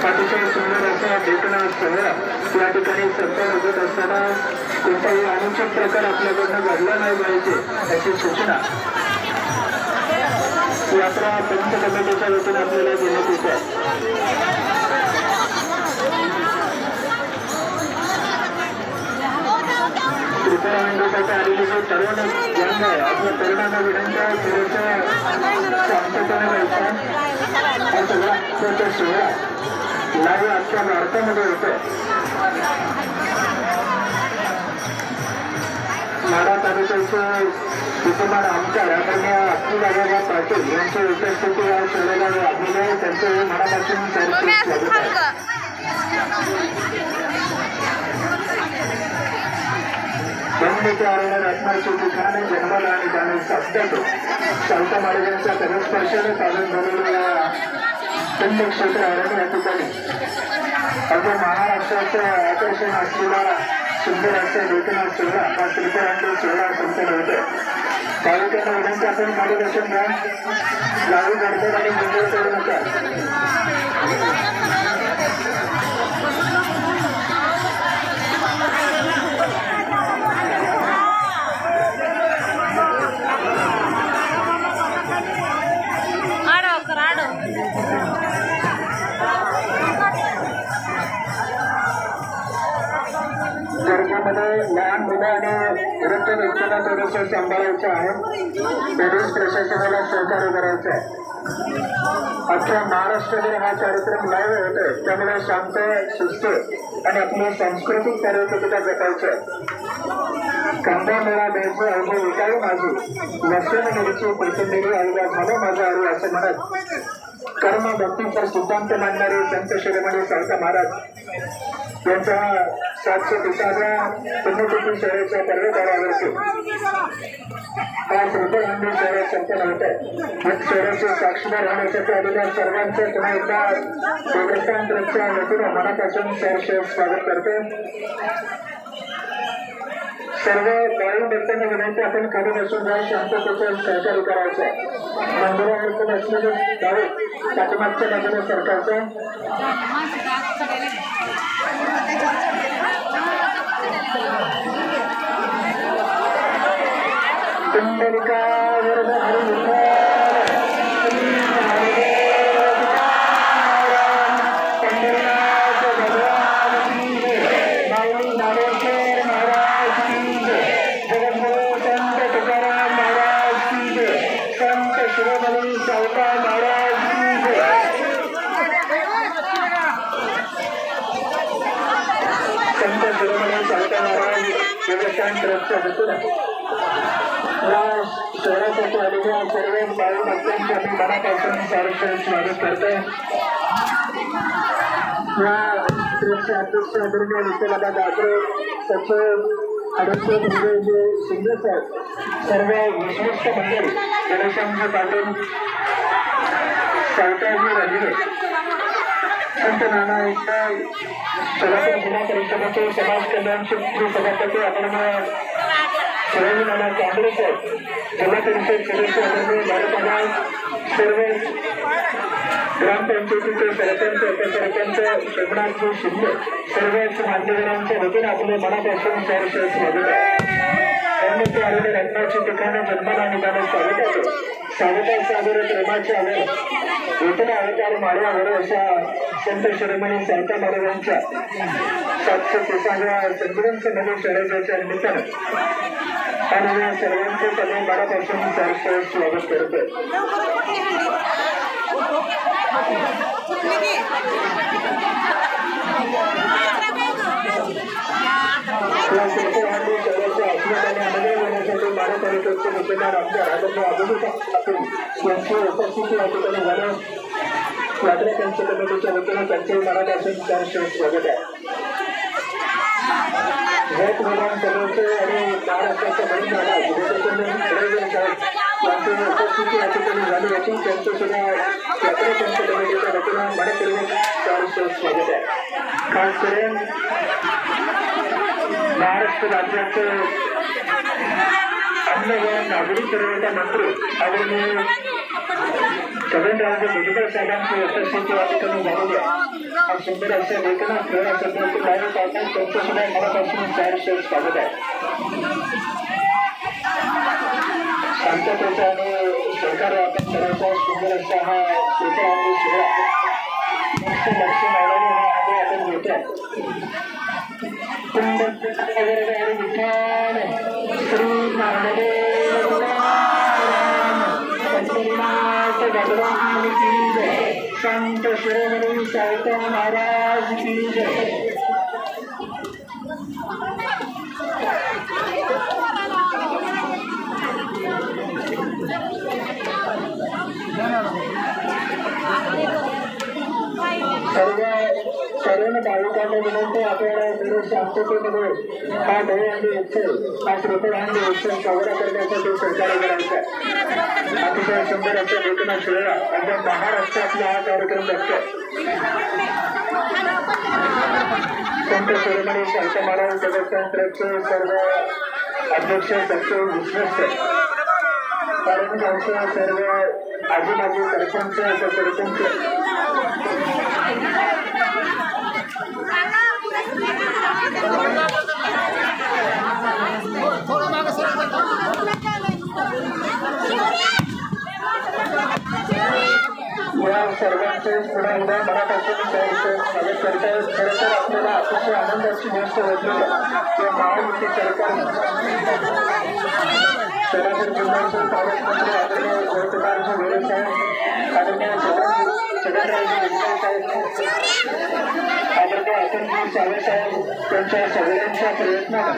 अतिशय सुंदर असा भेटणा सोहळा या ठिकाणी सत्ता होत असताना कोणताही अनुचित प्रकार आपल्याकडनं घडला नाही पाहिजे अशी सूचना यात्रा पंच कमिटीच्या वतीने आपल्याला देण्यात येत आहे. कृपया मंडळासाठी आलेली जी तरुण यंग आहे आपल्या तरुणांना विनंती आहे थोडंसं शांततेने व्हायचं हा सगळा सोहळा लाईव्ह आजच्या भारतामध्ये होतोय. माढा तालुक्याचे विद्यमान आमदार आदरणीय अब्दुल पाटील यांची उपस्थिती या सोहळ्याला लाभलेली आहे. त्यांचं मनापासून स्वागत आहे. जन्म आलेल्या रत्नाची ठिकाणे जन्माला आणि त्याने साधतो शांता महाराजांच्या कनस्पर्शाने चालून झालेल्या पुण्यक्षेत्र अरण्य या ठिकाणी अगदी महाराष्ट्राचं आकर्षण असलेला सुंदर असा भेटणा सोहळा हा त्रिपुरांचा सोहळा संपन्न होतोय. तालुक्याला विनंती आपण मार्गदर्शन घ्या. लागू गडबड आणि गोंधळ करू नका. गर्भामध्ये लहान मुलं आणि वृद्ध व्यक्तीला थोडंसं सांभाळायचं आहे. पोलीस प्रशासनाला सहकार्य करायचं आहे. अख्ख्या महाराष्ट्रातील हा कार्यक्रम लाईव्ह होतोय त्यामुळे शांत शिस्त आणि आपली सांस्कृतिक कार्यक्रमता जपायचं आहे. कांदा मेळा द्यायचं अवघे विकाळी माझी लक्षण मिरची कोथिंबिरी अवघा झालं माझं अरू असं म्हणत कर्म भक्तीचा सिद्धांत मांडणारे संत शिरोमणी सावता महाराज यांच्या 730व्या पुण्यतिथी शहराच्या पर्वतावरती आज रुद्रहिंदी शहर संपन्न होत आहे. शहराचे साक्षीदार होण्यासाठी आलेल्या सर्वांचं पुन्हा एकदा देवस्थानच्या वतीने मनापासून सहर्ष स्वागत करते. सर्व गाडी व्यक्तींना विनंती आपण खाली बसून जाऊन शांततेचं सहकार्य करायचं आहे. मंदिरावरती असलेले गाडी पाठीमागच्या बाजूला सरकारचं शहरासाठी आलेल्या सर्व बाळू भक्तांचे आम्ही मनापासून सहर्ष स्वागत करतो. या अध्यक्ष आदरणीय विठ्ठलदादा गाजरे सचिव अध्यक्ष जे शिंदे साहेब सर्व विशिष्ट मंडळी गणेशांचे पाटील सावताजी राजे संत नाना एकदा सोलापूर जिल्हा परिषदेचे समाज कल्याण क्षेत्रीय सभापती आपण शिवाजी नाना काँग्रेस जिल्हा परिषद सदस्य आदरणीय भारताला सर्व ग्रामपंचायतीचे सरपंच उपसरपंच शोभनाथजी शिंदे सर्वच मान्यवरांच्या वतीने आपले मनापासून सहर्ष स्वागत आहे. त्यामध्ये आलेल्या रत्नाची ठिकाणी जन्माला निघाले स्वागत स्वागता सादर प्रेमाचे आदर वेतन अवतार मार्गावर अशा संत शिरोमणी सावता महाराजांच्या 730व्या संजीवन नवीन शहराच्या निमित्तानं आलेल्या सर्वांचे सगळे मनापासून सहर्ष स्वागत करतोय. माढा तालुक्याचे मुख्यदार आमदार आदरणीय अभिजित यांची उपस्थिती या ठिकाणी झालं. यात्रा पंच कमिटीच्या वतीने त्यांचे मनापासून सहर्ष स्वागत आहे. विधानसभेचे आणि महाराष्ट्राचा म्हणून झाला उपस्थिती या ठिकाणी झाली होती त्यांचं सुद्धा यात्रेच्या कमिटीच्या वतीनं मनपूर्वक स्वागत आहे. खास करून महाराष्ट्र राज्याचे अन्न व नागरी पुरवठा मंत्री आदरणीय छगनरावजी भुजबळ साहेबांची उपस्थिती या ठिकाणी झालेली आहे. हा सुंदर अशा लेखनात खेळ सध्याचे लाईव्ह पाहतात त्यांचं सुद्धा मनापासून स्वागत आहे. शांततेचा आणि सहकार वापर करायचा सुंदर असा हा पेपर आणि सोहळा मस्त लक्ष लावल्याने हा आधी आपण घेतोय. श्री नामदेव भगवान की जय. संत शिरोमणी साहित्य महाराज की जय. सर्व तरुण भाविकांना विनंती आपल्याला सर्व शांततेमध्ये हा दहीहंडी उत्सव हा श्रीफळहंडी उत्सव साजरा करण्यासाठी सहकार्य करायचा आहे. अतिशय सुंदर अशा लेखना सोहळा अगदी महाराष्ट्रातला हा कार्यक्रम बघतोय. संत शिरोमणी साहित्य महाराज देवस्थान ट्रस्टचे सर्व अध्यक्ष सचिव विश्वस्त कारण गावच्या सर्व आजूबाजू सरपंच सरपंच या सर्वांचे पुन्हा एकदा मनापासून स्वागत करतायत. खरं तर आपल्याला अतिशय आनंदाची गोष्ट वाटली की महायुती सरकार सोलापूर जिल्ह्याचे पालकमंत्री आदरणीय जयकुमारजी गोरे साहेब आदरणीय छगनरावजी भुजबळ साहेब आदरणीय अतुलजी सावे साहेब त्यांच्या सगळ्यांच्या प्रयत्नानं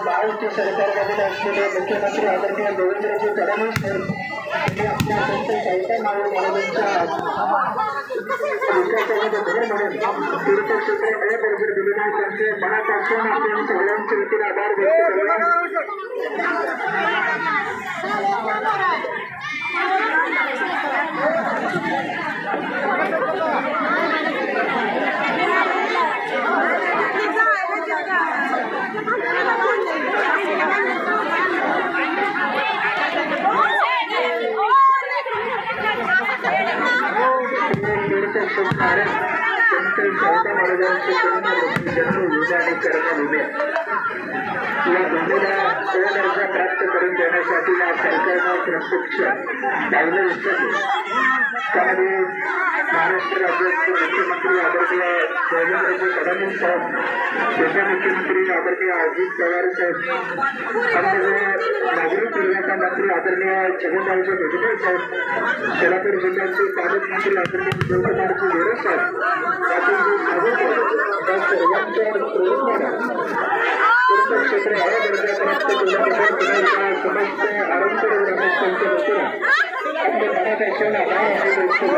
महायुती सरकारमध्ये असलेले मुख्यमंत्री आदरणीय देवेंद्रजी फडणवीस साहेब यांनी आपल्या संत साहित्य महाराजांच्या विकासामध्ये भर म्हणून तीर्थक्षेत्र नयदर्शन दिलेले त्यांचे मनापासून आपण सगळ्यांच्या वतीने आभार व्यक्त करणार. या भूमीला दर्जा प्राप्त करून देण्यासाठी या सरकारनं प्रत्यक्ष पावलं उचलली. त्यामध्ये महाराष्ट्र राज्याचे मुख्यमंत्री आदरणीय देवेंद्रजी फडणवीस साहेब, उपमुख्यमंत्री आदरणीय अजित पवार साहेब, नागरी पुरवठा मंत्री आदरणीय छगनरावजी भुजबळ साहेब, सोलापूर जिल्ह्याचे पालकमंत्री आदरणीय जयकुमारजी गोरे साहेब या सर्वांच्या प्रयत्नानं तीर्थक्षेत्र हा दर्जा प्राप्त केल्याबद्दल पुन्हा समस्त आरोग्य ग्रामस्थांच्या वतीनं आपल्या मनापासून आभार आणि व्यक्त करतो.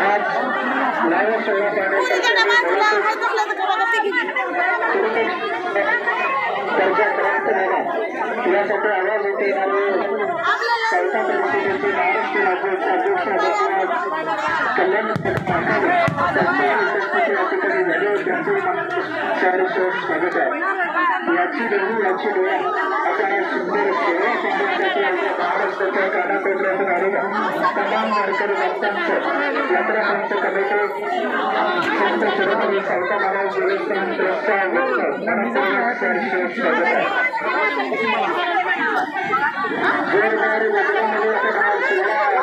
आज लाईव्ह सेवा पाहण्यासाठी दर्जा प्राप्त झाला यासाठी आवाज होते येणारे संस्था परिषदेचे महाराष्ट्र राज्याचे अध्यक्ष कल्याण पाठावे त्यांच्या उपस्थिती या ठिकाणी झाली व त्यांचे स्वागत आहे. याची देवी याची डोळा असा सुंदर सोहळा पाहण्यासाठी आपल्या महाराष्ट्राच्या कानाकोपऱ्यातून आलेल्या तमाम वारकरी भक्तांचं यात्रा संत कमिटी संत शिरोमणी साहित्य महाराज देवस्थान ट्रस्टचा मनपूर्वक स्वागत आहे. जोरदार वजनामध्ये हा सोहळा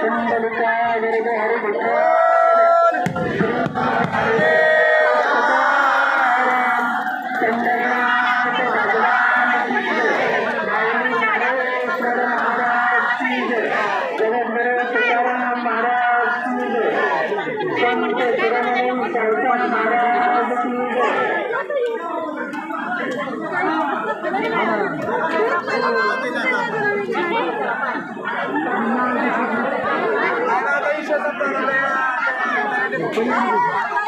कुंडलिका वर्ग हरिभक्त आहे